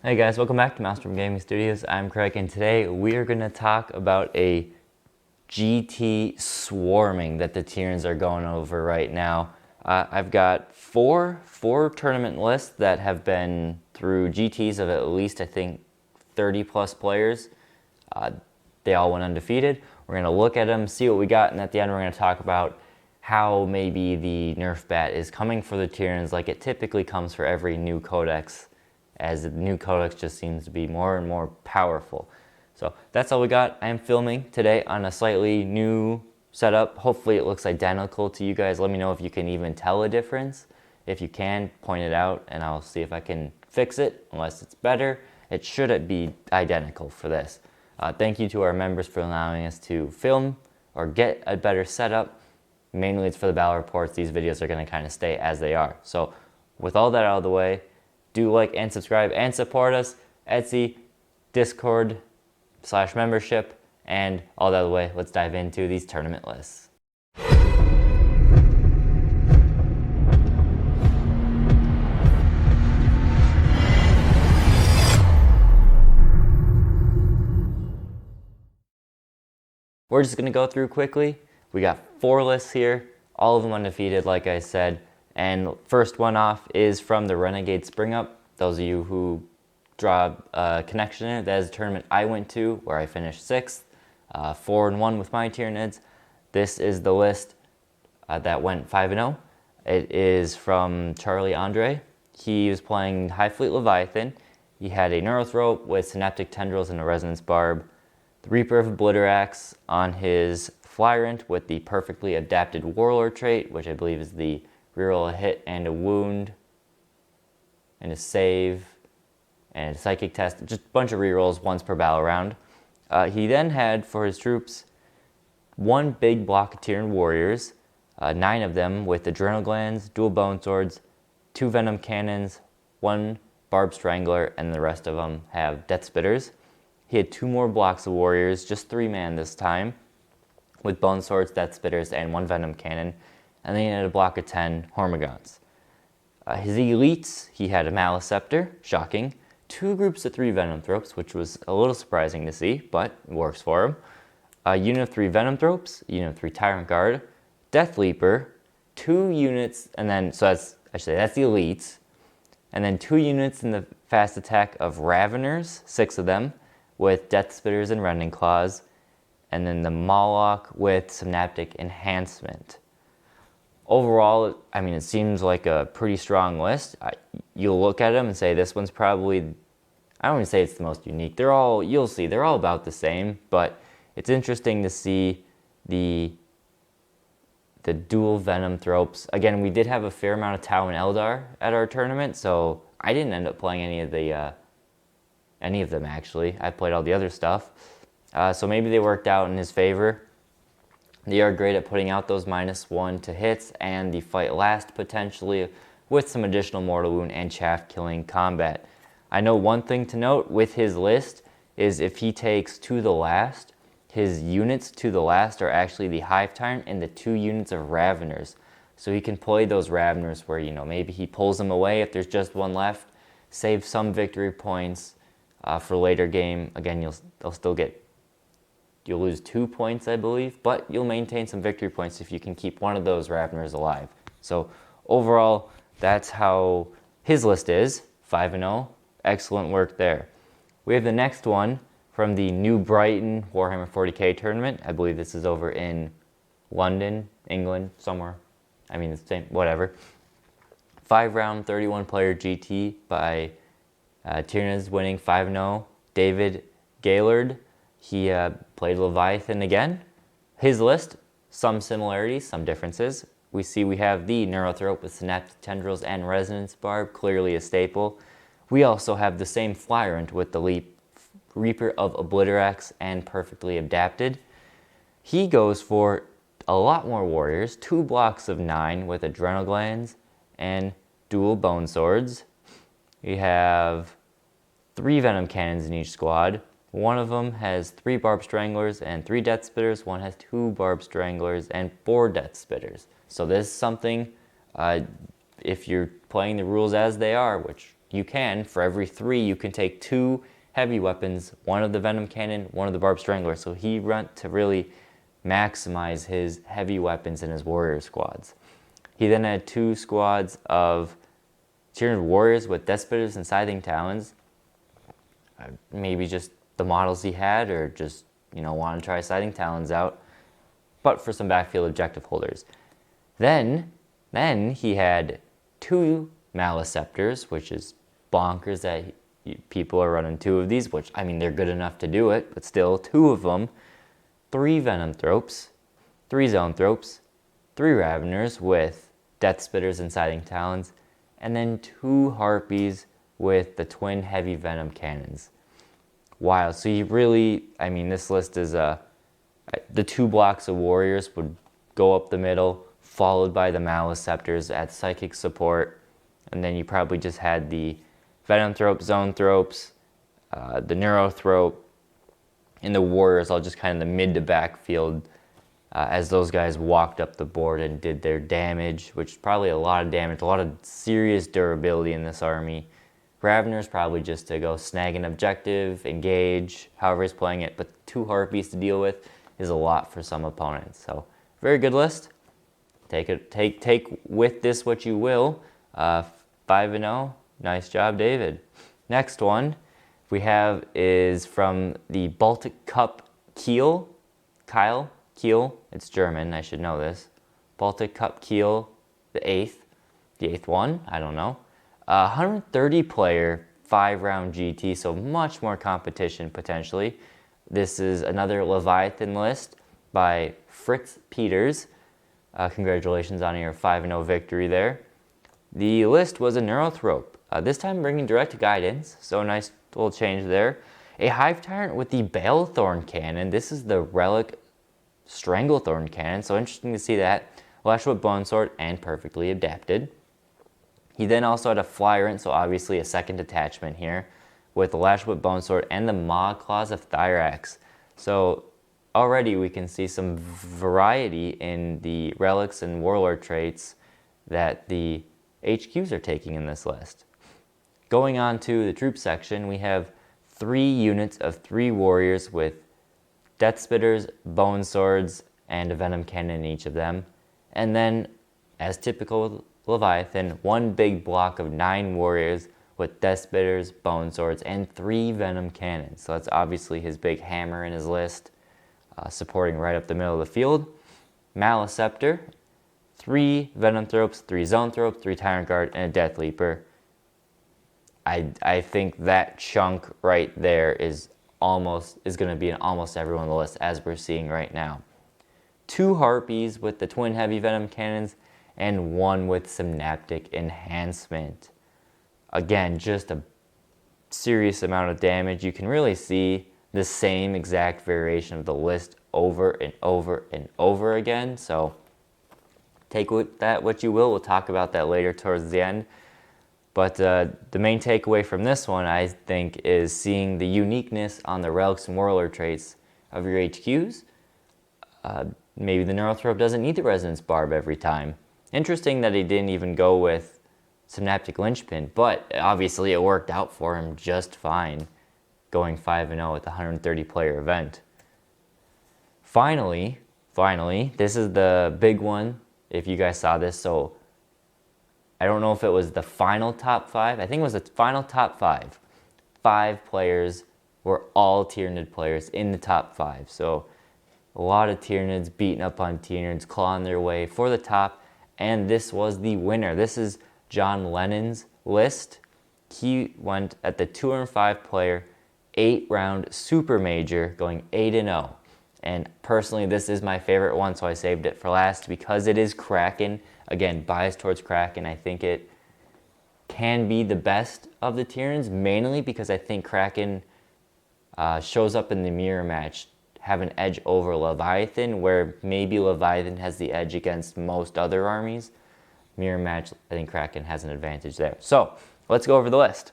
Hey guys, welcome back to Master Gaming Studios. I'm Kraken, and today we are going to talk about a GT swarming that the Tyranids are going over right now. I've got four tournament lists that have been through GTs of at least, I think, 30 plus players. They all went undefeated. We're going to look at them, see what we got, and at the end we're going to talk about how maybe the nerf bat is coming for the Tyranids like it typically comes for every new codex, as the new codex just seems to be more and more powerful. So that's all we got. I am filming today on a slightly new setup. Hopefully it looks identical to you guys. Let me know if you can even tell a difference. If you can, point it out and I'll see if I can fix it. Unless it's better, it should be identical for this. Thank you to our members for allowing us to film or get a better setup. Mainly it's for the battle reports. These videos are going to kind of stay as they are. So with all that out of the way, do like and subscribe and support us. Etsy, Discord /membership, and all that out of the way. Let's dive into these tournament lists. We're just going to go through quickly. We got 4 lists here, all of them undefeated, like I said. And first one off is from the Renegade Spring Up. Those of you who draw a connection in it, that is a tournament I went to where I finished 6th, 4-1 with my Tyranids. This is the list that went 5-0. It is from Charlie Andre. He was playing High Fleet Leviathan. He had a Neurothrope with Synaptic Tendrils and a Resonance Barb. The Reaper of Obliterax on his Flyrant with the perfectly adapted Warlord trait, which I believe is the reroll a hit and a wound, and a save, and a psychic test. Just a bunch of rerolls once per battle round. He then had for his troops 1 big block of Tyranid warriors, 9 of them with Adrenal Glands, dual Bone Swords, 2 Venom Cannons, 1 Barb Strangler, and the rest of them have Death Spitters. He had 2 more blocks of warriors, just 3-man this time, with Bone Swords, Death Spitters, and 1 Venom Cannon. And then he had a block of 10 Hormigons. His elites, he had a Maliceptor, shocking, 2 groups of 3 Venom Thropes, which was a little surprising to see, but it works for him. A unit of 3 Venom Thropes, a unit of 3 Tyrant Guard, Death Leaper, 2 units, and then, so that's the elites, and then 2 units in the fast attack of Raveners, 6 of them, with Death Spitters and Rending Claws, and then the Moloch with Synaptic Enhancement. Overall, I mean, it seems like a pretty strong list. You'll look at them and say this one's probably, I don't even say it's the most unique. They're all, you'll see, they're all about the same, but it's interesting to see the dual Venom Thropes. Again, we did have a fair amount of Tau and Eldar at our tournament, so I didn't end up playing any of them actually. I played all the other stuff. So maybe they worked out in his favor. They are great at putting out those -1 to hits and the fight last potentially with some additional mortal wound and chaff killing combat. I know one thing to note with his list is if he takes to the last, his units to the last are actually the Hive Tyrant and the 2 units of Raveners. So he can play those Raveners where, you know, maybe he pulls them away if there's just 1 left, save some victory points for later game. Again, you'll lose 2 points, I believe, but you'll maintain some victory points if you can keep one of those Raveners alive. So overall, that's how his list is, 5-0. Excellent work there. We have the next one from the New Brighton Warhammer 40k tournament. I believe this is over in London, England, somewhere. I mean, it's the same, whatever. 5-round, 31-player GT by Tyranids winning 5-0. David Gaylord. He played Leviathan again. His list, some similarities, some differences. We have the Neurothrope with Synaptic Tendrils and Resonance Barb, clearly a staple. We also have the same Flyrant with the Reaper of Obliterax and perfectly adapted. He goes for a lot more warriors, 2 blocks of 9 with Adrenal Glands and dual Bone Swords. We have 3 Venom Cannons in each squad. One of them has 3 Barb Stranglers and 3 Death Spitters. One has 2 Barb Stranglers and 4 Death Spitters. So this is something, if you're playing the rules as they are, which you can, for every 3, you can take 2 heavy weapons, 1 of the Venom Cannon, 1 of the Barb Strangler. So he went to really maximize his heavy weapons in his warrior squads. He then had 2 squads of Tyranid warriors with Death Spitters and Scything Talons. Maybe just the models he had, or just, want to try Scything Talons out, but for some backfield objective holders. Then he had 2 Maleceptors, which is bonkers that people are running 2 of these, which, they're good enough to do it, but still, 2 of them. 3 Venom Thropes, 3 Zone Thropes, 3 Raveners with Death Spitters and Scything Talons, and then 2 Harpies with the twin heavy Venom Cannons. Wow, so you really, this list is, the 2 blocks of Warriors would go up the middle, followed by the Maleceptors at Psychic support, and then you probably just had the Venom Thrope, Zone Thropes, the Neurothrope, and the Warriors all just kind of the mid to backfield as those guys walked up the board and did their damage, which is probably a lot of damage, a lot of serious durability in this army. Raveners probably just to go snag an objective, engage, however he's playing it, but 2 Harpies to deal with is a lot for some opponents. So very good list. Take with this what you will. 5-0. Nice job, David. Next one we have is from the Baltic Cup Kiel. Kiel. It's German, I should know this. Baltic Cup Kiel, the 8th one, I don't know. 130 player, 5-round GT, so much more competition potentially. This is another Leviathan list by Fritz Peters. Congratulations on your 5-0 victory there. The list was a Neurothrope, this time bringing direct guidance, so a nice little change there. A Hive Tyrant with the Balethorn Cannon. This is the Relic Stranglethorn Cannon, so interesting to see that. Lashwood Bonesword and perfectly adapted. He then also had a Flyrant, so obviously a second attachment here, with the Lashwood Bonesword and the Maw Claws of Thyrax. So already we can see some variety in the relics and warlord traits that the HQs are taking in this list. Going on to the troop section, we have 3 units of 3 warriors with Death Spitters, Bone Swords, and a Venom Cannon in each of them. And then, as typical with Leviathan, 1 big block of 9 warriors with Death Spitters, Bone Swords, and 3 Venom Cannons. So that's obviously his big hammer in his list, supporting right up the middle of the field. Maleceptor, 3 Venom Thropes, 3 Zone Thropes, 3 Tyrant Guard, and a Death Leaper. I think that chunk right there is going to be in almost everyone on the list, as we're seeing right now. 2 Harpies with the twin heavy Venom Cannons, and 1 with Synaptic Enhancement. Again, just a serious amount of damage. You can really see the same exact variation of the list over and over and over again. So take with that what you will. We'll talk about that later towards the end. But the main takeaway from this one, I think, is seeing the uniqueness on the relics and warlord traits of your HQs. Maybe the Neurothrope doesn't need the Resonance Barb every time. Interesting that he didn't even go with Synaptic Linchpin, but obviously it worked out for him just fine, going 5-0 at the 130 player event. Finally, this is the big one, if you guys saw this. So I don't know if it was the final top 5. I think it was the final top 5. 5 players were all Tyranid players in the top 5. So a lot of Tyranids beating up on Tyranids, clawing their way for the top. And this was the winner. This is John Lennon's list. He went at the 205 player, 8-round super major, going 8-0. And personally, this is my favorite one, so I saved it for last because it is Kraken. Again, biased towards Kraken. I think it can be the best of the Tyranids, mainly because I think Kraken shows up in the mirror match, have an edge over Leviathan, where maybe Leviathan has the edge against most other armies. Mirror match, I think Kraken has an advantage there. So, let's go over the list.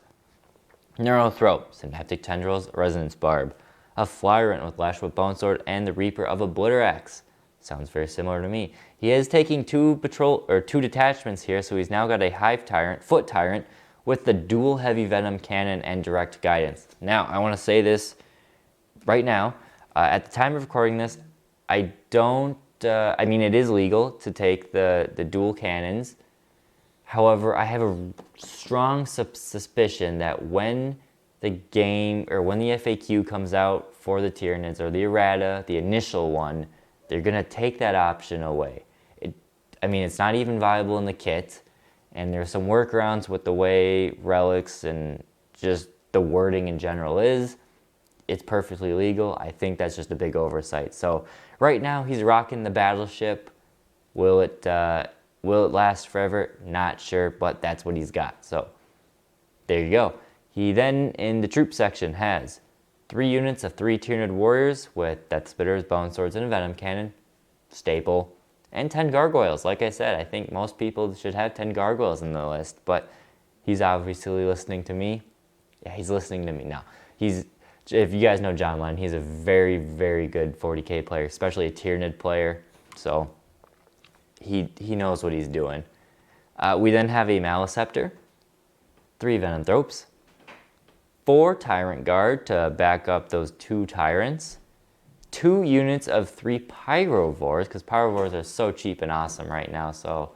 Neurothrope, Synaptic Tendrils, Resonance Barb. A Flyrant with Lashwood Bonesword and the Reaper of Obliterax. Sounds very similar to me. He is taking 2 detachments here, so he's now got a Hive Tyrant, Foot Tyrant, with the dual heavy venom cannon and direct guidance. Now, I want to say this right now. At the time of recording this, I don't, I mean, it is legal to take the dual cannons. However, I have a strong suspicion that when the game, or when the FAQ comes out for the Tyranids, or the errata, the initial one, they're going to take that option away. I mean, it's not even viable in the kit, and there's some workarounds with the way relics and just the wording in general is. It's perfectly legal. I think that's just a big oversight. So right now he's rocking the battleship. Will it last forever? Not sure, but that's what he's got. So there you go. He then, in the troop section, has 3 units of 3 Tyranid warriors with Death Spitters, Bone Swords, and a Venom Cannon. Staple. And 10 gargoyles. Like I said, I think most people should have 10 gargoyles in the list, but he's obviously listening to me. Yeah, he's listening to me now. If you guys know John Len, he's a very, very good 40k player, especially a Tyranid player. So he knows what he's doing. We then have a Maleceptor, 3 Venom Thropes, 4 Tyrant Guard to back up those 2 Tyrants, 2 units of 3 Pyrovores, because Pyrovores are so cheap and awesome right now, so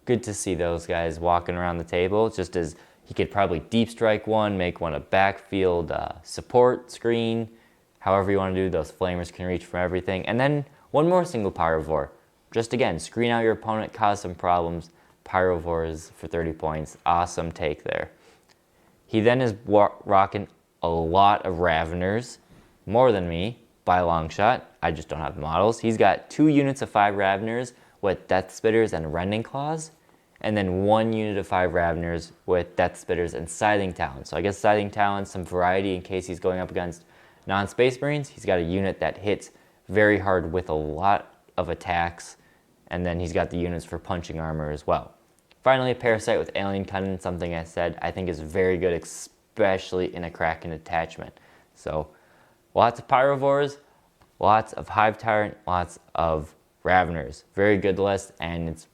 good to see those guys walking around the table, just as he could probably deep strike one, make one a backfield support screen, however you want to do. Those flamers can reach from everything. And then one more single Pyrovore. Just again, screen out your opponent, cause some problems. Pyrovores for 30 points. Awesome take there. He then is rocking a lot of Raveners, more than me by a long shot. I just don't have the models. He's got 2 units of 5 Raveners with Death Spitters and Rending Claws, and then 1 unit of 5 Raveners with Death Spitters and Scything Talons. So I guess Scything Talons, some variety in case he's going up against non-Space Marines. He's got a unit that hits very hard with a lot of attacks, and then he's got the units for punching armor as well. Finally, a Parasite with Alien Cunning, something I said I think is very good, especially in a Kraken attachment. So lots of Pyrovores, lots of Hive Tyrant, lots of Raveners. Very good list, and it's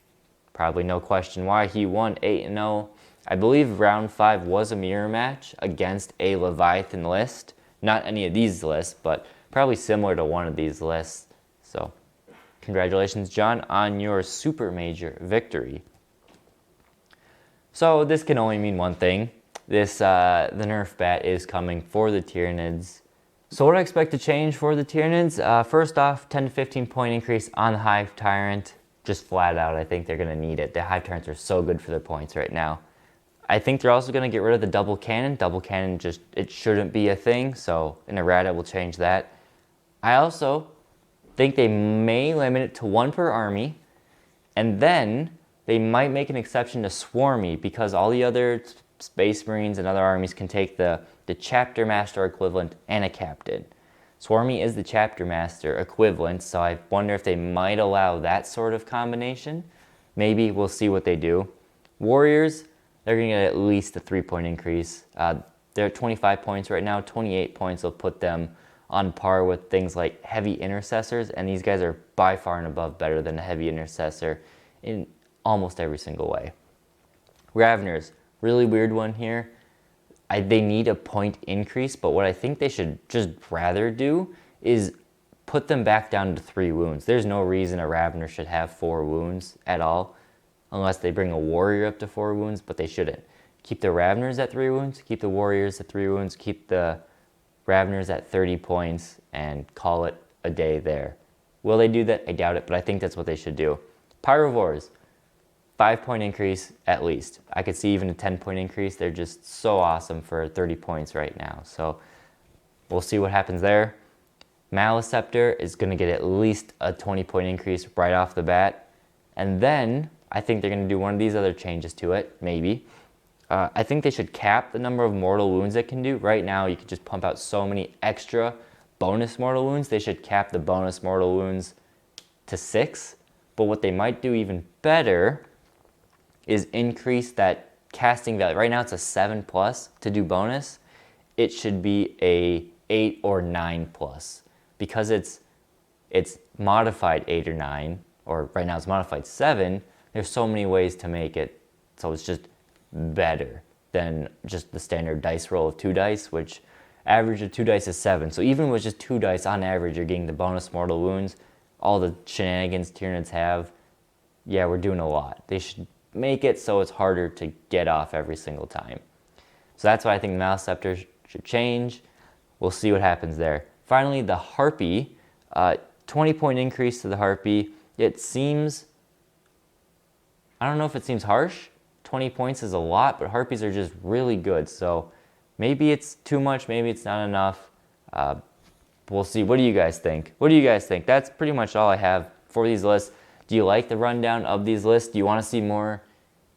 probably no question why he won 8-0. I believe round 5 was a mirror match against a Leviathan list. Not any of these lists, but probably similar to one of these lists. So congratulations, John, on your super major victory. So this can only mean one thing. The nerf bat is coming for the Tyranids. So what do I expect to change for the Tyranids? First off, 10 to 15 point increase on the Hive Tyrant. Just flat out, I think they're going to need it. The Hive Tyrants are so good for their points right now. I think they're also going to get rid of the double cannon. Double cannon, it shouldn't be a thing, so in errata we'll change that. I also think they may limit it to 1 per army, and then they might make an exception to Swarmy, because all the other Space Marines and other armies can take the Chapter Master equivalent and a Captain. Swarmy is the Chapter Master equivalent, so I wonder if they might allow that sort of combination. Maybe, we'll see what they do. Warriors, they're going to get at least a 3-point increase. They're at 25 points right now. 28 points will put them on par with things like Heavy Intercessors, and these guys are by far and above better than a Heavy Intercessor in almost every single way. Raveners, really weird one here. They need a point increase, but what I think they should just rather do is put them back down to 3 wounds. There's no reason a Ravener should have 4 wounds at all, unless they bring a Warrior up to 4 wounds, but they shouldn't. Keep the Raveners at 3 wounds, keep the Warriors at 3 wounds, keep the Raveners at 30 points, and call it a day there. Will they do that? I doubt it, but I think that's what they should do. Pyrovores, 5-point increase at least. I could see even a 10-point increase. They're just so awesome for 30 points right now. So we'll see what happens there. Maleceptor is going to get at least a 20-point increase right off the bat. And then I think they're going to do one of these other changes to it, maybe. I think they should cap the number of mortal wounds it can do. Right now, you could just pump out so many extra bonus mortal wounds. They should cap the bonus mortal wounds to 6. But what they might do even better is increase that casting value. Right now, it's a 7+ to do bonus. It should be a 8 or 9+. Because it's modified 8 or 9, or right now it's modified 7, there's so many ways to make it so it's just better. than just the standard dice roll of 2 dice, which average of 2 dice is 7. So even with just 2 dice, on average, you're getting the bonus mortal wounds. All the shenanigans Tyranids have, yeah, we're doing a lot. They should make it so it's harder to get off every single time. So that's why I think the Mouse Scepter should change. We'll see what happens there. Finally, the Harpy, 20-point increase to the Harpy. It seems, I don't know if it seems harsh. 20 points is a lot, but Harpies are just really good. So maybe it's too much, maybe it's not enough. We'll see. What do you guys think? What do you guys think? That's pretty much all I have for these lists. Do you like the rundown of these lists? Do you want to see more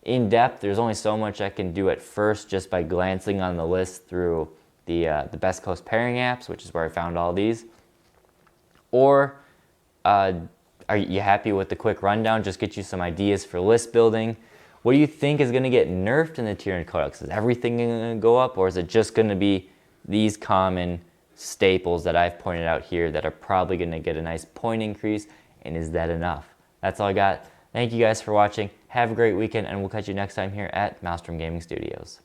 in depth? There's only so much I can do at first just by glancing on the list through the Best Coast pairing apps, which is where I found all these. Or are you happy with the quick rundown? Just get you some ideas for list building. What do you think is going to get nerfed in the Tyranid Codex? Is everything going to go up, or is it just going to be these common staples that I've pointed out here that are probably going to get a nice point increase? And is that enough? That's all I got. Thank you guys for watching. Have a great weekend, and we'll catch you next time here at Maelstrom Gaming Studios.